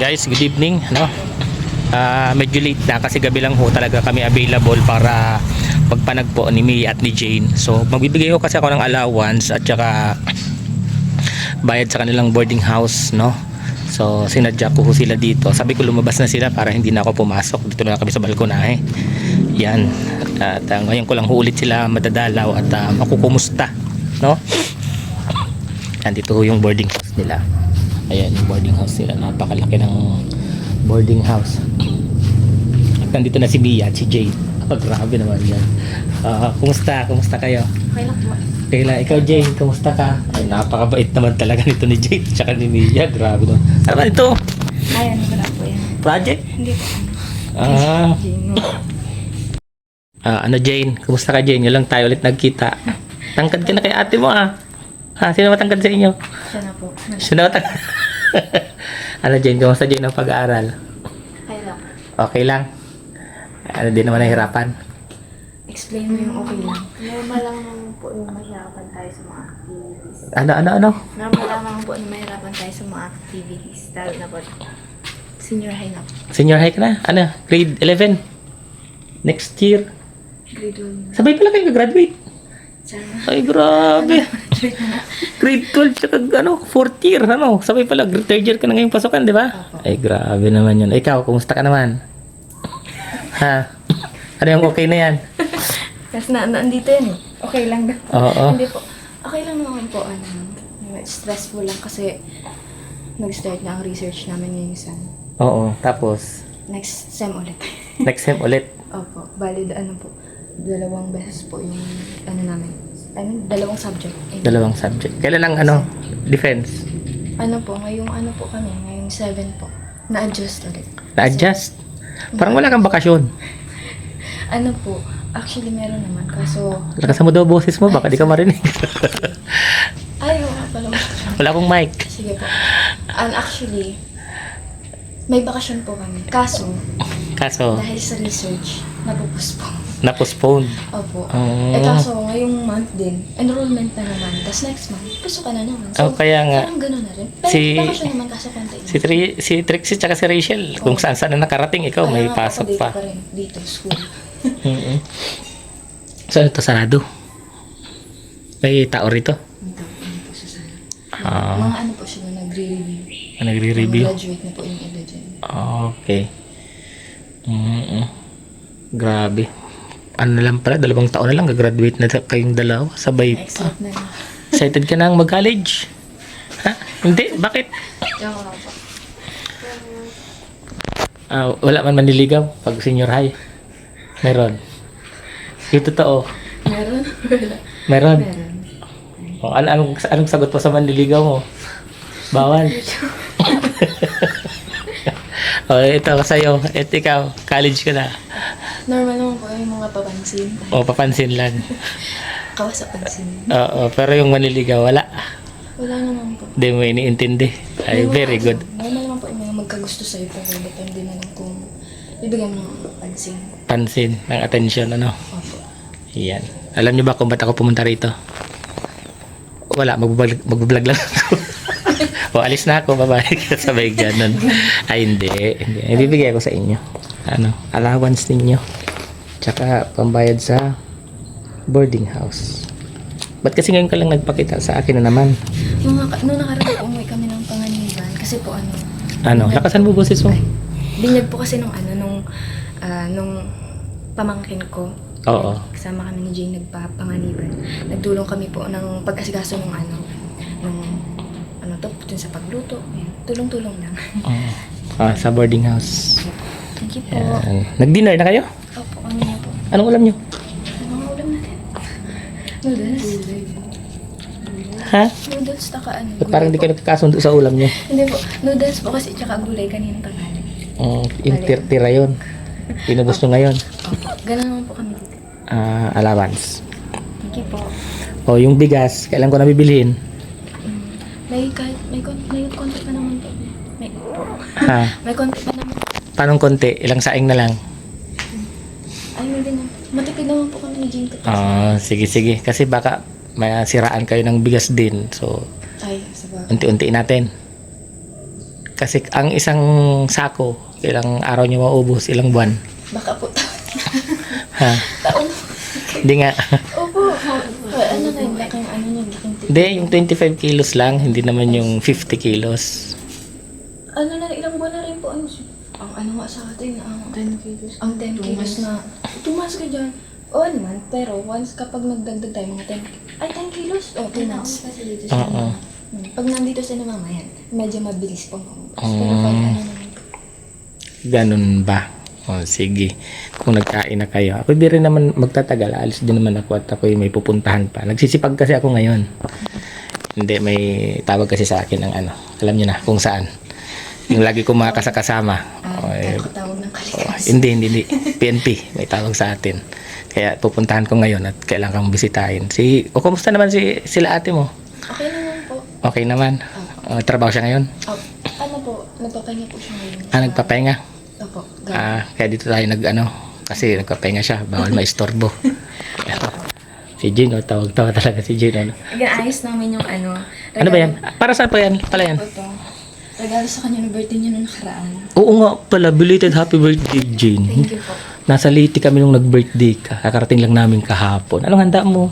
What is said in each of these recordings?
Guys, good evening, no? Medyo late na kasi gabi lang ho talaga kami available para pagpanagpo ni Mia at ni Jane. So magbibigay ho kasi ako ng allowance at saka bayad sa kanilang boarding house, no? So sinadya ko ho sila dito. Sabi ko lumabas na sila para hindi na ako pumasok. Dito na kami sa balkonahe. Yan. At ngayon ko lang ho ulit sila madadalaw at makukumusta, no? Nandito ho yung boarding house nila. Ayan yung boarding house nila. Napakalaki ng boarding house. At nandito na si Mia at si Jane. Oh, grabe naman yan. Kumusta? Kumusta kayo? Okay lang po. Okay lang. Ikaw Jane, kumusta ka? Ay, napakabait naman talaga nito ni Jane at ni Mia. Grabe naman. Ano ba ito? Ayan, wala po yan. Project? Hindi po. Ano Jane? Kumusta ka Jane? Yun lang tayo ulit nagkita. Tangkad ka na kay ate mo sino matangkad sa inyo? Siya na po. Siya na matangkad? Ano Jane? Kumusta Jane ang pag-aaral? Okay lang. Okay lang? Ano din naman nahihirapan? Explain mo yung okay lang. Normal lang naman po yung mahirapan tayo sa mga activities. Ano? Normal lang naman po yung mahirapan tayo sa mga activities. Lalo na po. Senior high na po. Senior high ka na? Ano? Grade 11? Next year? Grade 1 na. Sabay pala kayo graduate. Sana. Ay, grabe. Grade 12 tsaka fourth year. Sabay pala, third year ka na ngayong pasukan, di ba? Opo. Ay, grabe naman yun. Ikaw, kumusta ka naman? Ano yung okay na yan? Kasi nandito yan eh. Okay lang daw. Oo. Hindi po. Okay lang naman po. Stressful lang kasi nag-start na ang research namin ngayong sem. Oo, tapos Next sem ulit. next sem ulit. Opo. Bali, po. 2 beses po yung namin. Dalawang subject. Dalawang subject. Kailan ang defense? Ngayong po kami. Ngayong 7 po. Na-adjust ulit. Na-adjust? Parang wala kang bakasyon. Po, actually meron naman. Kaso, Lakasan mo daw boses mo, baka di ka marinig. ayaw nga pala. Wala akong mic. Sige po. Actually, may bakasyon po kami. Kaso, dahil sa research, Na-postpone. Opo. Oh. Kaso, ngayong month din, enrollment na naman. Tapos next month, pasok ka na naman. So, kaya nga. parang gano'n na rin. Pero bakasyon naman kaso konti. Si Trixie tsaka si Rachel, kung saan na nakarating, ikaw may pasok pa. Dito pa rin, dito, school. So, ito sarado. May tao rito. Dito po sa sana. Mga po siya na nagre-review. Nagre-review? Graduate na po yung iba dyan. Okay. Grabe. Ano na lang pala, 2 taon na lang, gagraduate na kayong dalawa, sabay pa. Excited na lang. Excited ka na mag-college? Hindi? Bakit? Diyan ko lang po. Wala man manliligaw pag senior high? Meron? Yung totoo? Meron? Wala. Meron? Meron. Anong sagot mo sa manliligaw mo? Bawal? Ito sa'yo. Ito ikaw, college ka na. Normal naman po yung mga papansin. Papansin lang. Kawas sa pansin. Oo, pero yung manliligaw, wala. Wala naman po. Hindi mo iniintindi. Ay, very good. Normal naman po yung mga magkagusto sa'yo pero depende na lang kung bibigyan mo ng pansin. Pansin, ng attention, Opo. Yan. Alam niyo ba kung ba't ako pumunta rito? Wala, magbablog lang ako. Alis na ako, babalik ka sabay ganun. Ay, hindi. Ibibigay ko sa inyo. Allowance ninyo. Tsaka pambayad sa boarding house. Ba't kasi ngayon ka lang nagpakita sa akin na naman? Nung nakaraan po, umuwi kami ng Panganiban. Kasi po Lakasan mo boses mo. binyag po kasi nung pamangkin ko. Oo. Kasama kami ni Jane nagpapanganiban. Nagdulong kami po ng pag-asikaso nung dun sa pagluto. Ayan. Tulong-tulong lang. Sa boarding house. Thank you po. Yan. Nag-dinner na kayo? Opo, kami na po. Anong ulam nyo? Mga ulam natin. Noodles. Noodles, taka Ba't parang di kayo nagkakasundo sa ulam nyo? Hindi po. Noodles po kasi tsaka gulay kaninang tanghali. Yung tira yun. Pinubos nyo ngayon. Opo. Ganun naman po kami dito. Allowance. Thank you po. Yung bigas, kailan ko na bibilihin? May konti pa naman po. May konti pa naman. Paano konti? Ilang saing na lang? Ay, hindi naman. Matipid naman po kami ni Jane. Sige. Kasi baka masiraan kayo ng bigas din. So, Ay, sabagay. unti-unti natin. Kasi ang isang sako, ilang araw niyo maubos, ilang buwan. Baka po Ha? taon. Hindi nga. Opo. Ano na yung laking ano niya, laking tip. Hindi, yung 25 kilos lang, hindi naman yung 50 kilos. Ano na, ilang buwan na rin po ang ano nga sa atin, ang 10 kilos. Ang 10 kilos na, tumas ka dyan. O ano man, pero once kapag nagdagdag tayo mga 10 kilos, 2 months. Kasi dito sa Oo. pag nandito sa mama yan, medyo mabilis po. Pero pag ano naman, Ganun ba? O, sige. Kung nagkain na kayo. Ako di rin naman magtatagal. Alis din naman ako at ako may pupuntahan pa. Nagsisipag kasi ako ngayon. Hindi, may tawag kasi sa akin ng ano. Alam niyo na kung saan. Yung lagi ko mga kasama. tawag ng kalikas. Hindi. PNP. May tawag sa atin. Kaya pupuntahan ko ngayon at kailangan kong bisitahin. Kumusta naman sila ate mo? Okay naman po. Okay naman. Trabaho siya ngayon? Ano po, nagpapahinga po siya ngayon. Nagpapahinga? Opo. Kaya dito tayo kasi nagpapahinga siya. Bawal maistorbo. Si Jane, tawag-tawa talaga si Jane. Ayos namin yung ano. Ano ba yan? Para saan pa yan? Pala yan? Ito. Regalo sa kanya ng birthday niya nung nakaraan. Oo nga pala, belated happy birthday, Jane. Thank you po. Nasa Leyte kami nung nag-birthday ka. Kakarating lang namin kahapon. Anong handa mo?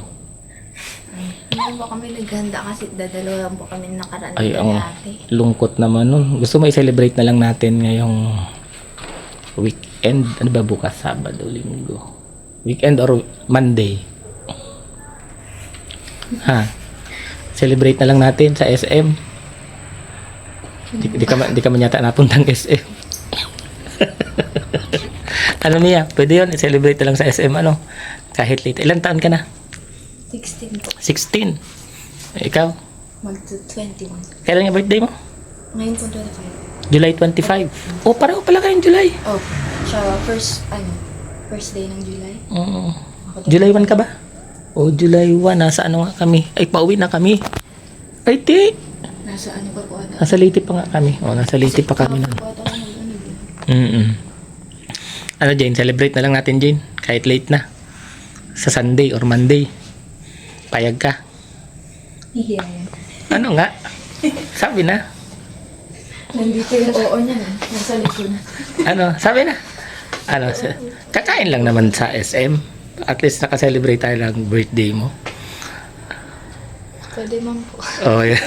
Hindi po kami naghanda kasi dadalawa lang po kami nakaraan Ay, ng ang ate. lungkot naman nun. Gusto mo i-celebrate na lang natin ngayong weekend. Ano ba bukas? Sabado, Linggo. Weekend or Monday? Ha? Celebrate na lang natin sa SM. Di ka man yata napuntang SM. Ano niya? Pwede yun. I-celebrate na lang sa SM. Ano? Kahit late. Ilang taon ka na? 16 po. 16. Ikaw? Mag-21. Kailan yung birthday mo? Ngayon po 25. July 25. Oh, pareho pala kayong July. Oh, siya first day ng July. Oo. July 1 ka ba? Oh, July 1. Nasa ano nga kami? Ay, pauwi na kami. Ay, ti. Nasa ano pa po ata? Nasa Leyte pa nga kami. Oh, nasa Leyte pa kami nun. Po ata ako nag-ano. Ano, Jane? Celebrate na lang natin, Jane. Kahit late na. Sa Sunday or Monday. Payag ka. Hihiya yan. Ano nga? Sabi na. Nandito yung oo niya na. Nasa likod. Ano? Sabi na. Ano? Kakain lang naman sa SM. At least nakaselebrate tayo ng birthday mo. Pwede man po. Oh, yan.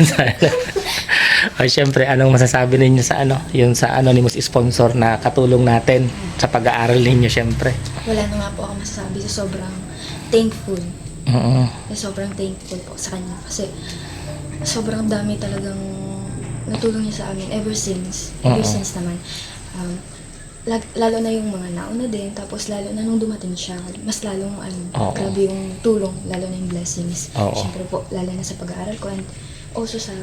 Siyempre, anong masasabi ninyo sa yung sa anonymous sponsor na katulong natin sa pag-aaral ninyo, siyempre. Wala na nga po ako masasabi. Sobrang thankful. Oo. Sobrang thankful po sa kanya. Kasi sobrang dami talagang natulong niya sa amin ever since. Ever since naman. Lalo na yung mga nauna din. Tapos lalo na nung dumating siya. Mas lalong grabe yung tulong. Lalo na yung blessings. Oo. Siyempre po, lalo na sa pag-aaral ko. And also sa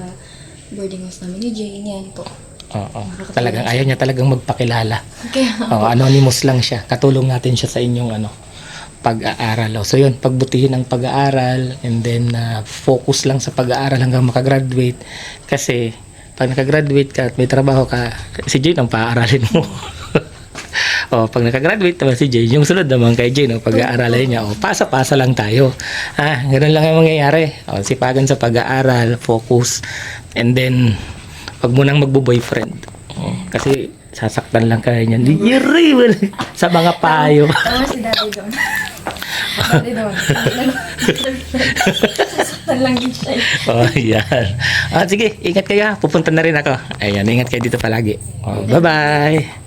boarding house namin ni Jane. Yan po. Oo. Talagang ayaw niya talagang magpakilala. Kaya Anonymous lang siya. Katulong natin siya sa inyong pag-aaral. So yun, pagbutiin ang pag-aaral and then focus lang sa pag-aaral hanggang makagraduate. Kasi pag nakagraduate ka at may trabaho ka, si Jane ang paaralin mo. Pag nakagraduate naman si Jane, yung sunod naman kay Jane, pag-aaralin niya, pasa-pasa lang tayo. Ganun lang ang mangyayari. Sipagan sa pag-aaral, focus, and then wag mo nang magbo-boyfriend. Kasi sasaktan lang kayo niyan. Sa mga payo. tama si Daddy doon. Daddy doon. Sasaktan lang din siya. Yan. Sige, ingat kayo. Pupunta na rin ako. Ayan, ingat kayo dito palagi. Bye-bye.